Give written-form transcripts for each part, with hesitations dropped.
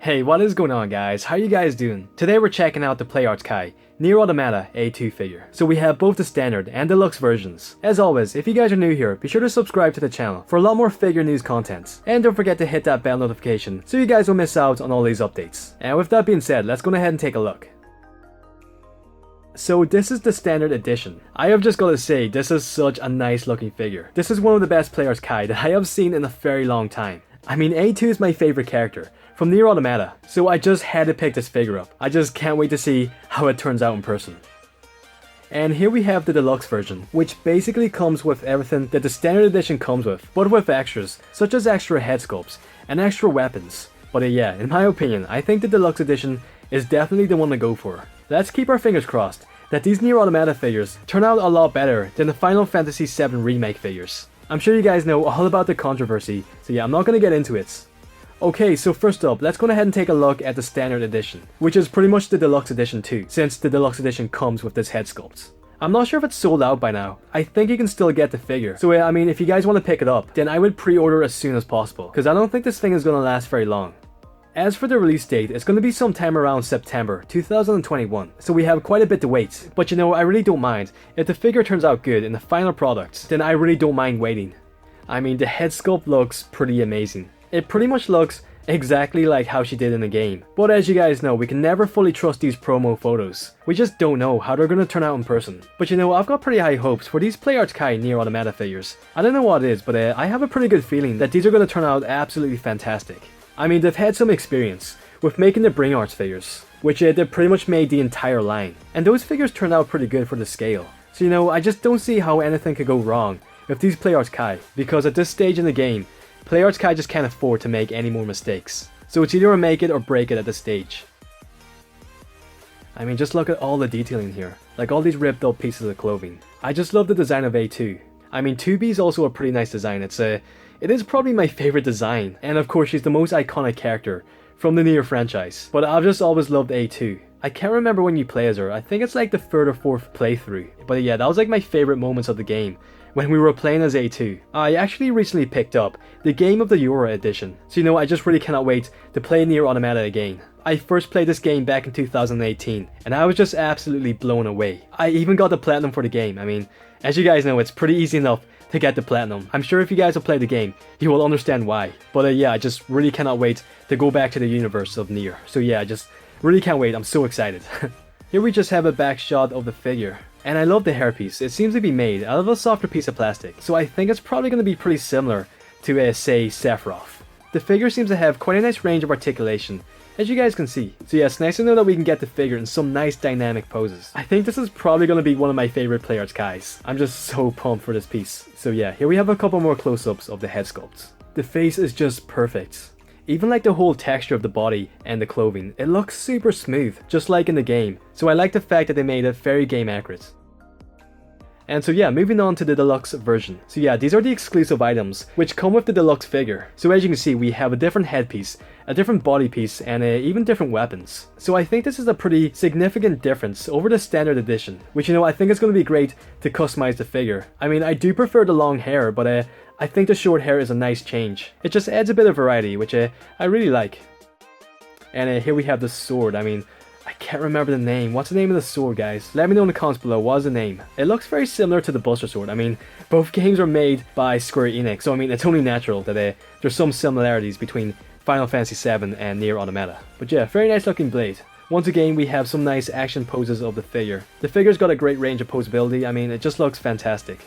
Hey, what is going on guys? How you guys doing? Today we're checking out the PAK Nier Automata A2 figure. So we have both the standard and deluxe versions. As always, if you guys are new here, be sure to subscribe to the channel for a lot more figure news content. And don't forget to hit that bell notification so you guys don't miss out on all these updates. And with that being said, let's go ahead and take a look. So this is the standard edition. I have just got to say, this is such a nice looking figure. This is one of the best PAK that I have seen in a very long time. I mean, A2 is my favorite character from Nier Automata, so I just had to pick this figure up. I just can't wait to see how it turns out in person. And here we have the deluxe version, which basically comes with everything that the standard edition comes with, but with extras, such as extra head sculpts and extra weapons. But yeah, in my opinion, I think the deluxe edition is definitely the one to go for. Let's keep our fingers crossed that these Nier Automata figures turn out a lot better than the Final Fantasy VII Remake figures. I'm sure you guys know all about the controversy, so yeah, I'm not going to get into it. Okay, so first up, let's go ahead and take a look at the standard edition, which is pretty much the deluxe edition too, since the deluxe edition comes with this head sculpt. I'm not sure if it's sold out by now. I think you can still get the figure. So I mean, if you guys want to pick it up, then I would pre-order as soon as possible, because I don't think this thing is going to last very long. As for the release date, it's going to be sometime around September 2021, so we have quite a bit to wait. But you know, I really don't mind. If the figure turns out good in the final product, then I really don't mind waiting. I mean, the head sculpt looks pretty amazing. It pretty much looks exactly like how she did in the game. But as you guys know, we can never fully trust these promo photos. We just don't know how they're going to turn out in person. But you know, I've got pretty high hopes for these PAK Nier Automata figures. I don't know what it is, but I have a pretty good feeling that these are going to turn out absolutely fantastic. I mean, they've had some experience with making the Bring Arts figures, which they pretty much made the entire line. And those figures turned out pretty good for the scale. So you know, I just don't see how anything could go wrong with these PAK, because at this stage in the game, PAK just can't afford to make any more mistakes. So it's either a make it or break it at this stage. I mean, just look at all the detailing here, like all these ripped up pieces of clothing. I just love the design of A2. I mean, 2B is also a pretty nice design. It is probably my favorite design, and of course she's the most iconic character from the Nier franchise. But I've just always loved A2. I can't remember when you play as her. I think it's like the 3rd or 4th playthrough. But yeah, that was like my favorite moments of the game, when we were playing as A2. I actually recently picked up the Game of the Year edition, so you know, I just really cannot wait to play Nier Automata again. I first played this game back in 2018, and I was just absolutely blown away. I even got the platinum for the game. I mean, as you guys know, it's pretty easy enough to get the platinum. I'm sure if you guys have played the game, you will understand why. But yeah, I just really cannot wait to go back to the universe of Nier. So yeah, I just really can't wait. I'm so excited. Here we just have a back shot of the figure. And I love the hairpiece. It seems to be made out of a softer piece of plastic, so I think it's probably going to be pretty similar to, say, Sephiroth. The figure seems to have quite a nice range of articulation, as you guys can see. So yeah, it's nice to know that we can get the figure in some nice dynamic poses. I think this is probably going to be one of my favorite PAKs. I'm just so pumped for this piece. So yeah, here we have a couple more close-ups of the head sculpt. The face is just perfect. Even like the whole texture of the body and the clothing, it looks super smooth, just like in the game. So I like the fact that they made it very game accurate. And so yeah, moving on to the deluxe version. So yeah, these are the exclusive items which come with the deluxe figure. So as you can see, we have a different headpiece, a different body piece, and even different weapons. So I think this is a pretty significant difference over the standard edition, which you know, I think is going to be great to customize the figure. I mean, I do prefer the long hair, but I think the short hair is a nice change. It just adds a bit of variety, which I really like. And here we have the sword. I mean, I can't remember the name. What's the name of the sword, guys? Let me know in the comments below. What's the name? It looks very similar to the Buster Sword. I mean, both games are made by Square Enix, so I mean, it's only natural that there's some similarities between Final Fantasy VII and Nier Automata. But yeah, very nice looking blade. Once again, we have some nice action poses of the figure. The figure's got a great range of posability. I mean, it just looks fantastic.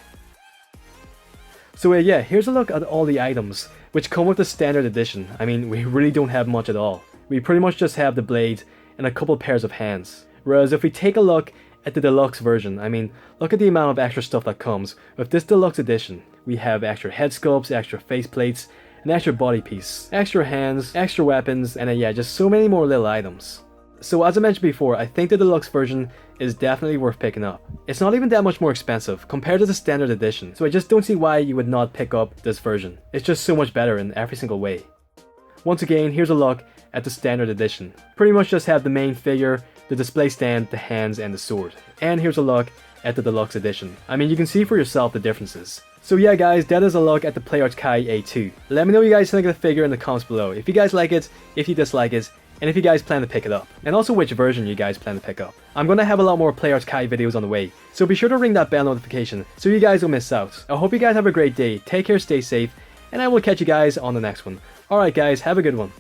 So yeah, here's a look at all the items which come with the standard edition. I mean, we really don't have much at all. We pretty much just have the blade and a couple pairs of hands. Whereas if we take a look at the deluxe version, I mean, look at the amount of extra stuff that comes with this deluxe edition. We have extra head sculpts, extra face plates, an extra body piece, extra hands, extra weapons, and yeah, just so many more little items. So as I mentioned before, I think the deluxe version is definitely worth picking up. It's not even that much more expensive compared to the standard edition, so I just don't see why you would not pick up this version. It's just so much better in every single way. Once again, here's a look at the standard edition. Pretty much just have the main figure, the display stand, the hands, and the sword. And here's a look at the deluxe edition. I mean, you can see for yourself the differences. So yeah guys, that is a look at the PAK A2. Let me know what you guys think of the figure in the comments below. If you guys like it, if you dislike it, and if you guys plan to pick it up, and also which version you guys plan to pick up. I'm gonna have a lot more Player's Kai videos on the way, so be sure to ring that bell notification so you guys don't miss out. I hope you guys have a great day, take care, stay safe, and I will catch you guys on the next one. Alright guys, have a good one.